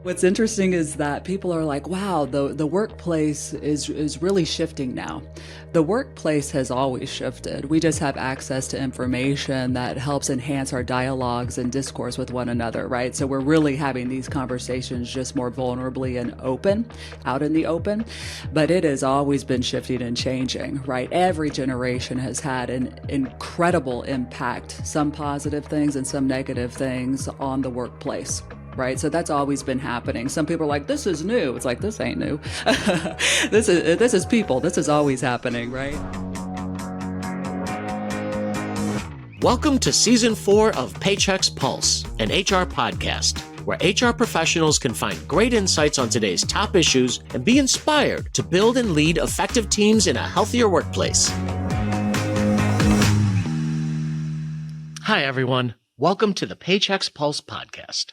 What's interesting is that people are like, wow, the workplace is really shifting now. The workplace has always shifted. We just have access to information that helps enhance our dialogues and discourse with one another, right? So we're really having these conversations just more vulnerably and open, out in the open. But it has always been shifting and changing, right? Every generation has had an incredible impact, some positive things and some negative things on the workplace. Right. So that's always been happening. Some people are like, this is new. It's like, this ain't new. This is people. This is always happening. Right. Welcome to Season 4 of Paychex PULSE, an HR podcast, where HR professionals can find great insights on today's top issues and be inspired to build and lead effective teams in a healthier workplace. Hi, everyone. Welcome to the Paychex PULSE podcast.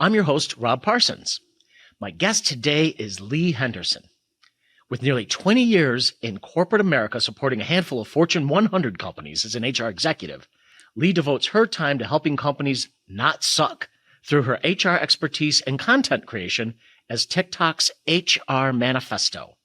I'm your host, Rob Parsons. My guest today is Leigh Henderson. With nearly 20 years in corporate America supporting a handful of Fortune 100 companies as an HR executive, Leigh devotes her time to helping companies not suck through her HR expertise and content creation as TikTok's HRManifesto.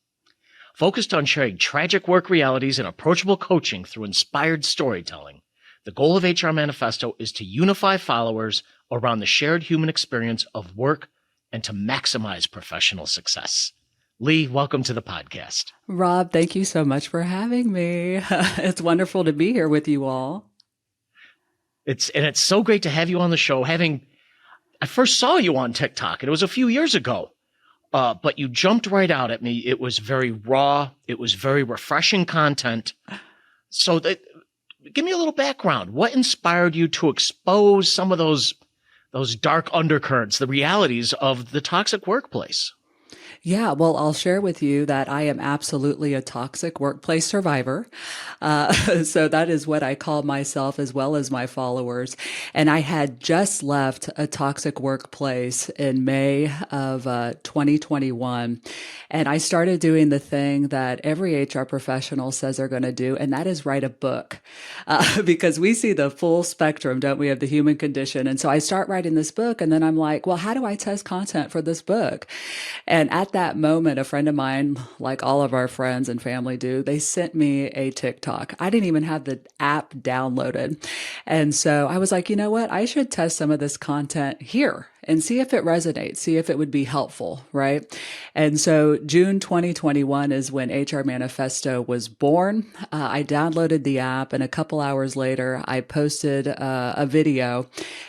Focused on sharing tragic work realities and approachable coaching through inspired storytelling, the goal of HRManifesto is to unify followers around the shared human experience of work and to maximize professional success. Leigh, welcome to the podcast. Rob, thank you so much for having me. It's wonderful to be here with you all. It's so great to have you on the show. I first saw you on TikTok, and it was a few years ago, but you jumped right out at me. It was very raw. It was very refreshing content. So give me a little background. What inspired you to expose some of those dark undercurrents, the realities of the toxic workplace? Yeah, well, I'll share with you that I am absolutely a toxic workplace survivor. So that is what I call myself as well as my followers. And I had just left a toxic workplace in May of 2021. And I started doing the thing that every HR professional says they're going to do, and that is write a book. Because we see the full spectrum, don't we, of the human condition. And so I start writing this book, and then I'm like, well, how do I test content for this book? And at that moment, a friend of mine, like all of our friends and family do, they sent me a TikTok. I didn't even have the app downloaded. And so I was like, you know what? I should test some of this content here and see if it resonates, see if it would be helpful, right? And so June 2021 is when HRManifesto was born. I downloaded the app, and a couple hours later, I posted a video,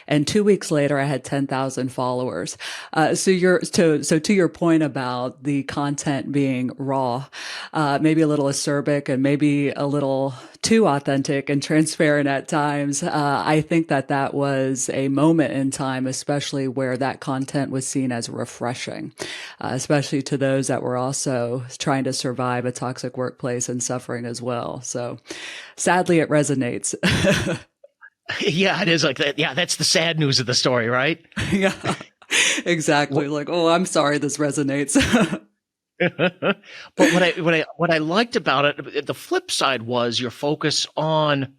and 2 weeks later, I had 10,000 followers. So to your point about the content being raw, maybe a little acerbic and maybe a little too authentic and transparent at times, I think that was a moment in time, especially where that content was seen as refreshing, especially to those that were also trying to survive a toxic workplace and suffering as well. So sadly, it resonates. Yeah, it is like that. Yeah, that's the sad news of the story, right? Yeah, exactly. Like, oh, I'm sorry this resonates. But what I liked about it, the flip side was your focus on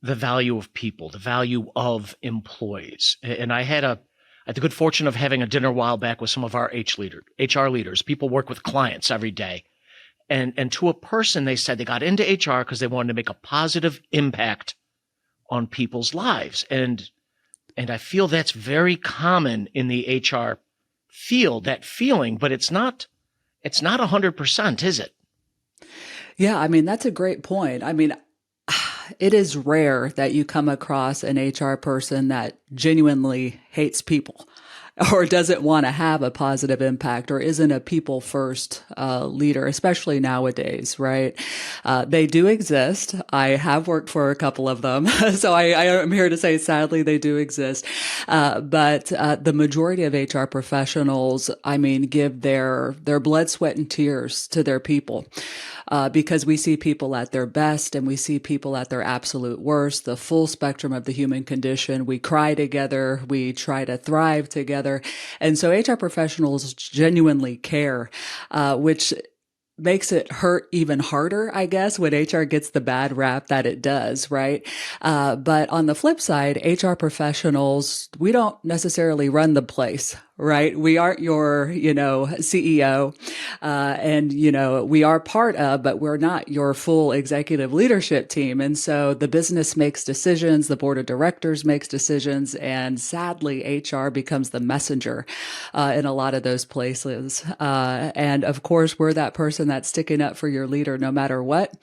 the value of people, the value of employees. And I had the good fortune of having a dinner a while back with some of our HR leaders. People work with clients every day. And to a person, they said they got into HR because they wanted to make a positive impact on people's lives. And I feel that's very common in the HR field, that feeling, but it's not 100%, is it? Yeah, I mean, that's a great point. I mean, it is rare that you come across an HR person that genuinely hates people or doesn't want to have a positive impact or isn't a people first leader, especially nowadays, right? They do exist. I have worked for a couple of them. So I am here to say, sadly, they do exist. But the majority of HR professionals, I mean, give their blood, sweat, and tears to their people. Because we see people at their best and we see people at their absolute worst, the full spectrum of the human condition. We cry together. We try to thrive together. And so HR professionals genuinely care, which makes it hurt even harder, I guess, when HR gets the bad rap that it does, right? But on the flip side, HR professionals, we don't necessarily run the place, right? We aren't your, CEO. And, we are part of, but we're not your full executive leadership team. And so the business makes decisions, the board of directors makes decisions, and sadly, HR becomes the messenger in a lot of those places. And of course, we're that person that's sticking up for your leader no matter what,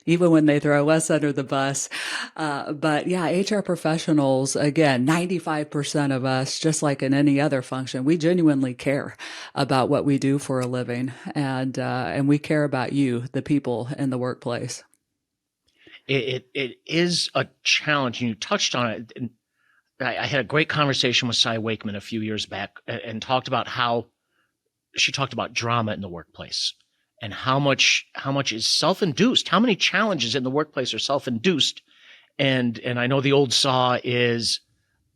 even when they throw us under the bus. But yeah, HR professionals, again, 95% of us, just like in any other function, we genuinely care about what we do for a living. And we care about you, the people in the workplace. It is a challenge, and you touched on it. And I had a great conversation with Cy Wakeman a few years back and talked about how she talked about drama in the workplace and how much is self-induced, how many challenges in the workplace are self-induced. And I know the old saw is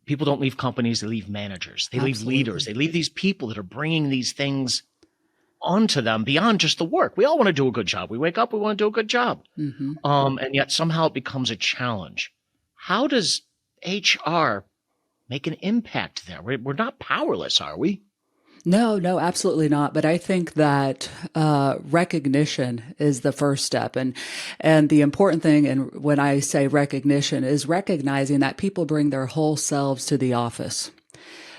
people don't leave companies, they leave managers, they leave leaders, they leave these people that are bringing these things onto them beyond just the work. We all want to do a good job. We wake up, we want to do a good job. Mm-hmm. And yet somehow it becomes a challenge. How does HR make an impact there? We're not powerless, are we? No, absolutely not. But I think that recognition is the first step, and the important thing, and when I say recognition, is recognizing that people bring their whole selves to the office.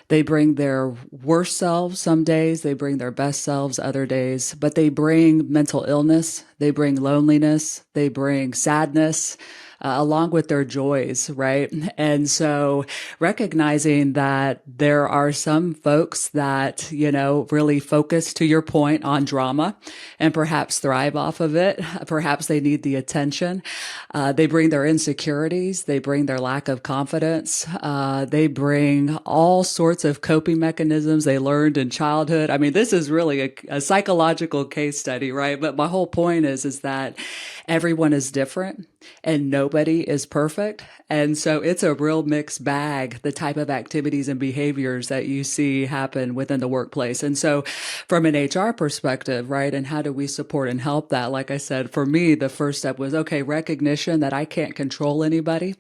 They bring their worst selves some days, they bring their best selves other days, but they bring mental illness, they bring loneliness, they bring sadness, along with their joys, right? And so recognizing that there are some folks that, really focus, to your point, on drama and perhaps thrive off of it. Perhaps they need the attention. They bring their insecurities. They bring their lack of confidence. They bring all sorts of coping mechanisms they learned in childhood. I mean, this is really a psychological case study, right? But my whole point is that everyone is different and nobody is perfect. And so it's a real mixed bag, the type of activities and behaviors that you see happen within the workplace. And so from an HR perspective, right, and how do we support and help that? Like I said, for me, the first step was, okay, recognition that I can't control anybody.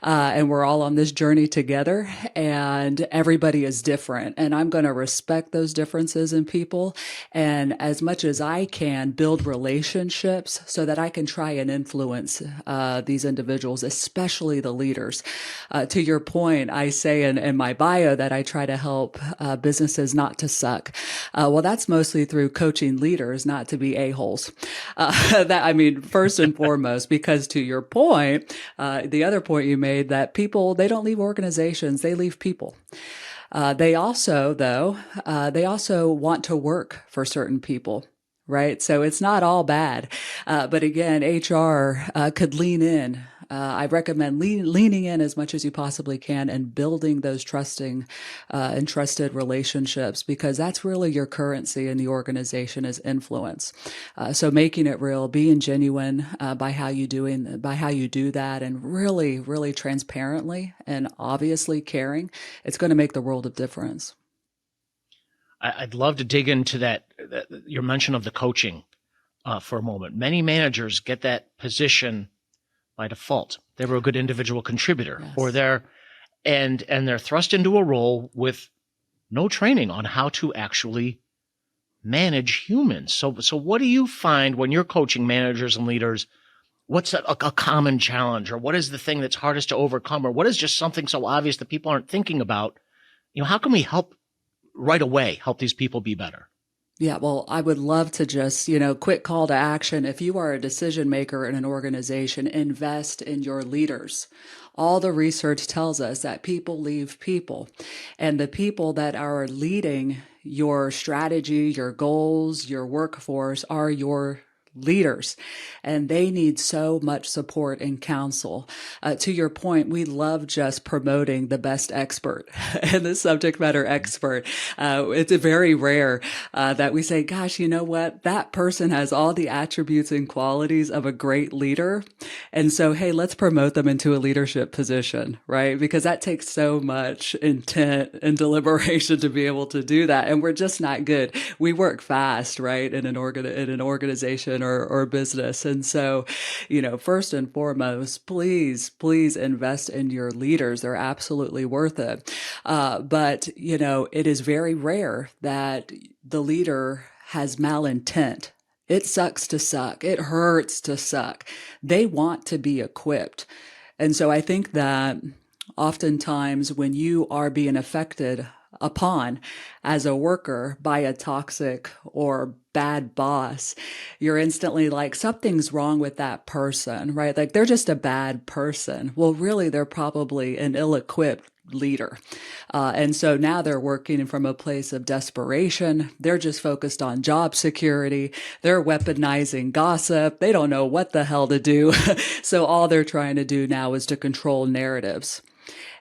And we're all on this journey together and everybody is different. And I'm going to respect those differences in people. And as much as I can, build relationships so that I can try and influence these individuals, especially the leaders. To your point, I say in my bio that I try to help businesses not to suck. Well, that's mostly through coaching leaders not to be a-holes. First and foremost, because to your point, the other point you made, that people, they don't leave organizations, they leave people. They also want to work for certain people. Right. So it's not all bad. But again, HR could lean in. I recommend leaning in as much as you possibly can and building those trusting and trusted relationships, because that's really your currency in the organization is influence. So making it real, being genuine by how you do that, and really, really transparently and obviously caring, it's going to make the world of difference. I'd love to dig into that your mention of the coaching for a moment. Many managers get that position by default. They were a good individual contributor, yes, or they're thrust into a role with no training on how to actually manage humans. So what do you find when you're coaching managers and leaders? What's a common challenge, or what is the thing that's hardest to overcome, or what is just something so obvious that people aren't thinking about? How can we help right away, help these people be better? Yeah, well, I would love to just, quick call to action. If you are a decision maker in an organization, invest in your leaders. All the research tells us that people leave people, and the people that are leading your strategy, your goals, your workforce are your leaders, and they need so much support and counsel. To your point, we love just promoting the best expert and the subject matter expert. It's very rare that we say, gosh, you know what? That person has all the attributes and qualities of a great leader. And so, hey, let's promote them into a leadership position, right? Because that takes so much intent and deliberation to be able to do that. And we're just not good. We work fast, right? In an organization or business. And so, first and foremost, please invest in your leaders. They're absolutely worth it. But, it is very rare that the leader has malintent. It sucks to suck. It hurts to suck. They want to be equipped. And so I think that oftentimes when you are being affected upon as a worker by a toxic or bad boss, you're instantly like, something's wrong with that person, right? Like they're just a bad person. Well, really, they're probably an ill-equipped leader. And so now they're working from a place of desperation. They're just focused on job security. They're weaponizing gossip. They don't know what the hell to do. So all they're trying to do now is to control narratives.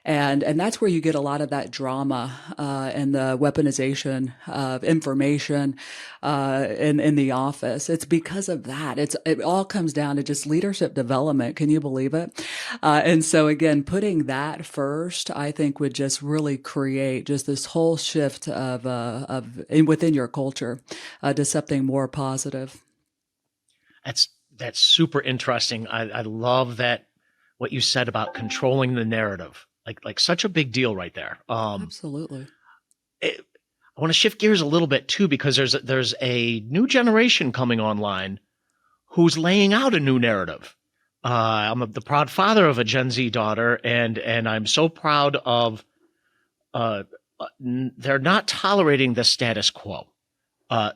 And that's where you get a lot of that drama and the weaponization of information in the office. It's because of that. It all comes down to just leadership development. Can you believe it? And so again, putting that first, I think would just really create just this whole shift within your culture to something more positive. That's super interesting. I love that what you said about controlling the narrative. Like such a big deal right there. Absolutely. I want to shift gears a little bit too, because there's a new generation coming online who's laying out a new narrative. I'm the proud father of a Gen Z daughter, and I'm so proud of. They're not tolerating the status quo.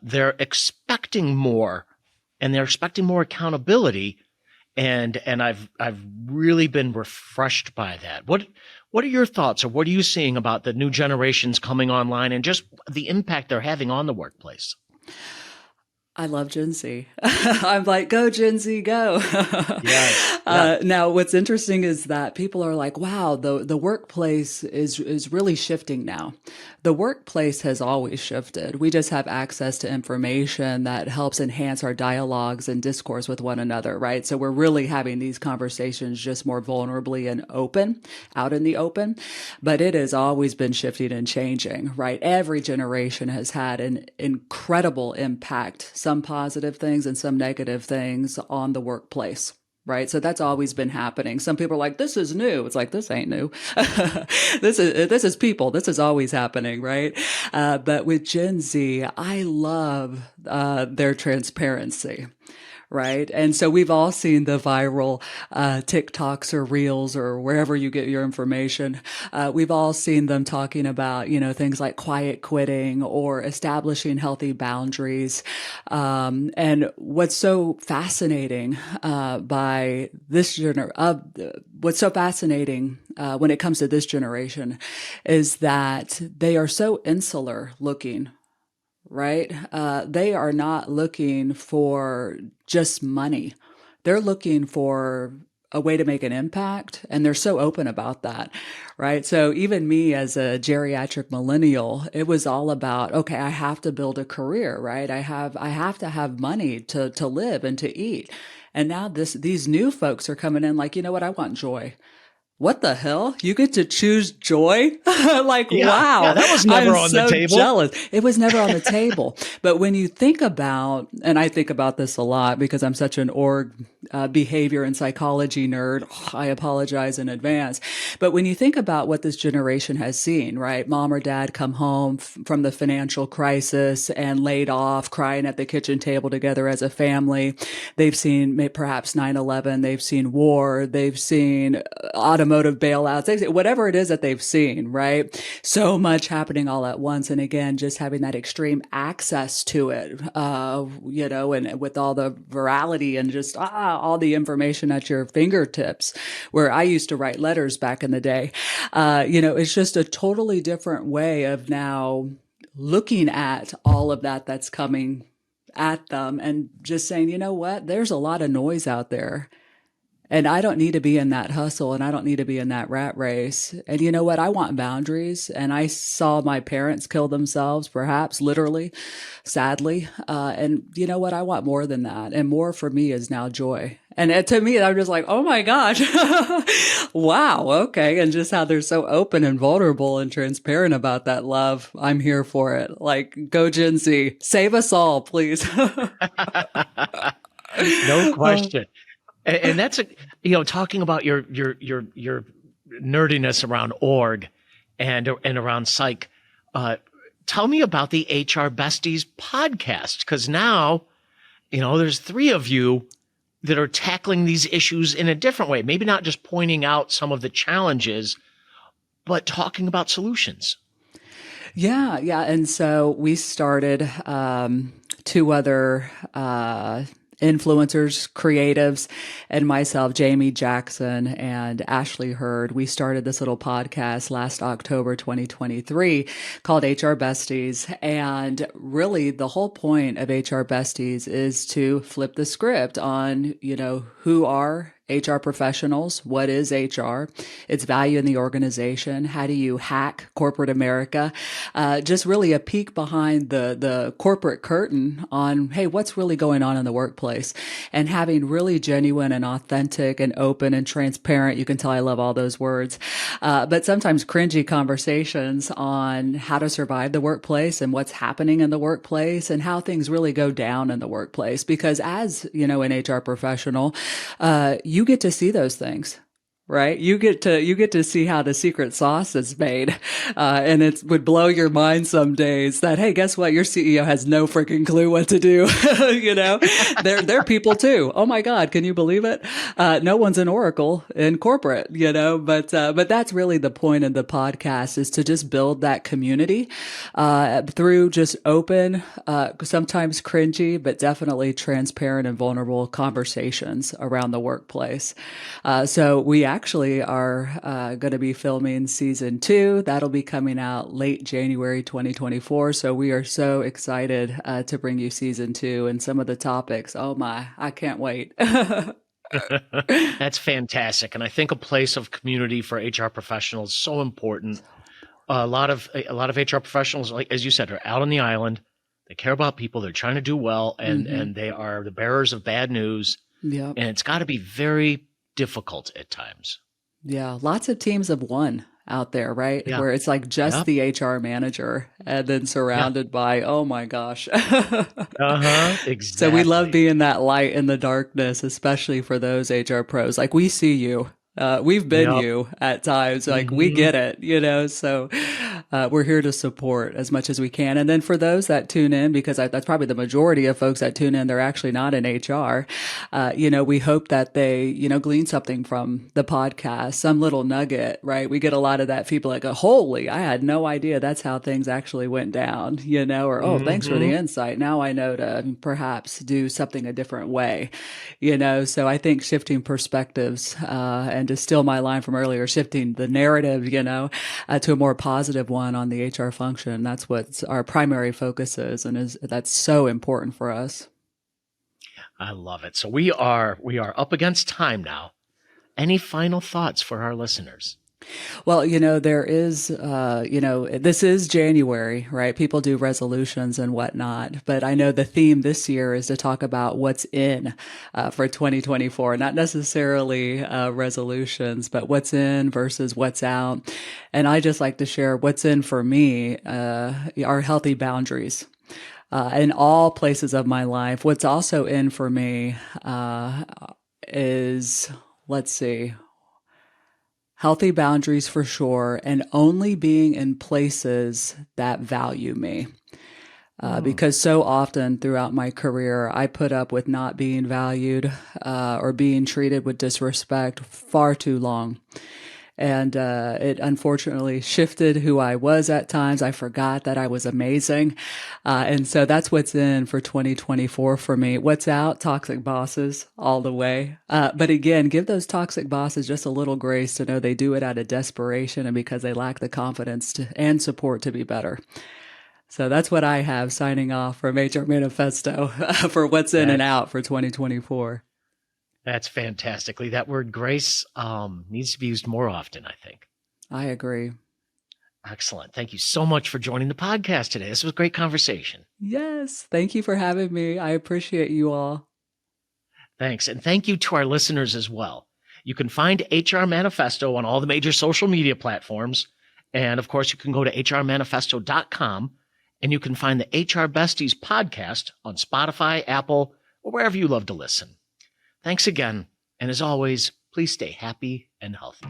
They're expecting more, and they're expecting more accountability. And I've really been refreshed by that. What are your thoughts, or what are you seeing about the new generations coming online and just the impact they're having on the workplace? I love Gen Z. I'm like, go Gen Z, go. Yes. Yeah. Now, what's interesting is that people are like, wow, the workplace is really shifting now. The workplace has always shifted. We just have access to information that helps enhance our dialogues and discourse with one another, right? So we're really having these conversations just more vulnerably and out in the open. But it has always been shifting and changing, right? Every generation has had an incredible impact, some positive things and some negative things on the workplace. Right. So that's always been happening. Some people are like, this is new. It's like, this ain't new. This is people. This is always happening. Right. But with Gen Z, I love their transparency. Right. And so we've all seen the viral TikToks or Reels or wherever you get your information. We've all seen them talking about, things like quiet quitting or establishing healthy boundaries. And what's so fascinating what's so fascinating when it comes to this generation is that they are so insular looking. Right? They are not looking for just money. They're looking for a way to make an impact, and they're so open about that, right? So even me as a geriatric millennial, it was all about, okay, I have to build a career, right? I have to have money to live and to eat. And now these new folks are coming in like, you know what? I want joy. What the hell? You get to choose joy? Like, Yeah, wow. yeah, that was never I'm on so the table. jealous. It was never on the table. But when you think about, and I think about this a lot because I'm such an behavior and psychology nerd, I apologize in advance. But when you think about what this generation has seen, right? Mom or dad come home from the financial crisis and laid off, crying at the kitchen table together as a family. They've seen perhaps 9/11. They've seen war. They've seen automotive bailouts, whatever it is that they've seen, right? So much happening all at once. And again, just having that extreme access to it, and with all the virality and just all the information at your fingertips, where I used to write letters back in the day. It's just a totally different way of now looking at all of that's coming at them and just saying, you know what, there's a lot of noise out there. And I don't need to be in that hustle, and I don't need to be in that rat race. And you know what? I want boundaries. And I saw my parents kill themselves, perhaps literally, sadly. And you know what? I want more than that. And more for me is now joy. And to me, I'm just like, oh my gosh, wow, okay. And just how they're so open and vulnerable and transparent about that love. I'm here for it. Like, go Gen Z. Save us all, please. No Oh, question. And that's talking about your nerdiness around org and around psych. Uh, Tell me about the HR Besties podcast, because now, there's three of you that are tackling these issues in a different way. Maybe not just pointing out some of the challenges, but talking about solutions. yeah, yeah. And so we started two other influencers, creatives, and myself, Jamie Jackson and Ashley Hurd. We started this little podcast last October 2023 called HR Besties. And really, the whole point of HR Besties is to flip the script on, who are HR professionals. What is HR? Its value in the organization. How do you hack corporate America? Just really a peek behind the corporate curtain on, hey, what's really going on in the workplace, and having really genuine and authentic and open and transparent. You can tell I love all those words, but sometimes cringy conversations on how to survive the workplace and what's happening in the workplace and how things really go down in the workplace. Because as an HR professional, you get to see those things, right? You get to see how the secret sauce is made, and it would blow your mind some days that, hey, guess what? Your CEO has no freaking clue what to do. They're people too. Oh my God, can you believe it? No one's an oracle in corporate, but that's really the point of the podcast, is to just build that community through just open, sometimes cringy, but definitely transparent and vulnerable conversations around the workplace. So we actually are going to be filming season 2. That'll be coming out late January 2024. So we are so excited to bring you season 2 and some of the topics. Oh my, I can't wait. That's fantastic. And I think a place of community for HR professionals is so important. A lot of HR professionals, like as you said, are out on the island. They care about people. They're trying to do well, and they are the bearers of bad news. Yep. And it's got to be very difficult at times. Yeah. Lots of teams have won out there, right? Yeah. Where it's like just Yep. the HR manager and then Yeah. surrounded by, oh my gosh. So we love Exactly. being that light in the darkness, especially for those HR pros. Like, we see you. We've been Yep. you at times. Like, we Hmm. get it, so we're here to support as much as we can. And then for those that tune in, because that's probably the majority of folks that tune in, they're actually not in HR. We hope that they, glean something from the podcast, some little nugget, right? We get a lot of that feedback, like, holy, I had no idea that's how things actually went down, or, oh, thanks for the Hmm. insight. Now I know to perhaps do something a different way, So I think shifting perspectives, and to steal my line from earlier, shifting the narrative, to a more positive one on the HR function. That's what our primary focus is, and that's so important for us. I love it. So we are up against time now. Any final thoughts for our listeners? Well, there is, this is January, right? People do resolutions and whatnot, but I know the theme this year is to talk about what's in for 2024, not necessarily resolutions, but what's in versus what's out. And I just like to share what's in for me are healthy boundaries. In all places of my life. What's also in for me is, let's see, healthy boundaries for sure, and only being in places that value me. Hmm. Because so often throughout my career, I put up with not being valued or being treated with disrespect far too long. And it unfortunately shifted who I was at times. I forgot that I was amazing. And so that's what's in for 2024 for me. What's out? Toxic bosses all the way. But again, give those toxic bosses just a little grace to know they do it out of desperation and because they lack the confidence and support to be better. So that's what I have signing off from HR Manifesto for what's in and That's out for 2024. that's fantastically. That word grace needs to be used more often, I think. I agree. Excellent. Thank you so much for joining the podcast today. This was a great conversation. Yes. Thank you for having me. I appreciate you all. Thanks. And thank you to our listeners as well. You can find HR Manifesto on all the major social media platforms. And of course, you can go to hrmanifesto.com and you can find the HR Besties podcast on Spotify, Apple, or wherever you love to listen. Thanks again, and as always, please stay happy and healthy.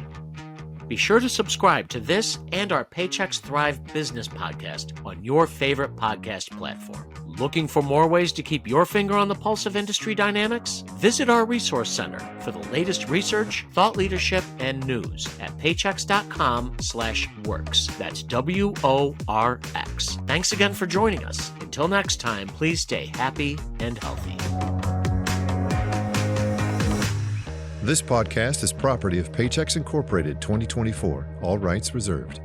Be sure to subscribe to this and our Paychex Thrive Business podcast on your favorite podcast platform. Looking for more ways to keep your finger on the pulse of industry dynamics? Visit our resource center for the latest research, thought leadership, and news at paychex.com/works. That's WORX. Thanks again for joining us. Until next time, please stay happy and healthy. This podcast is property of Paychex Incorporated 2024, all rights reserved.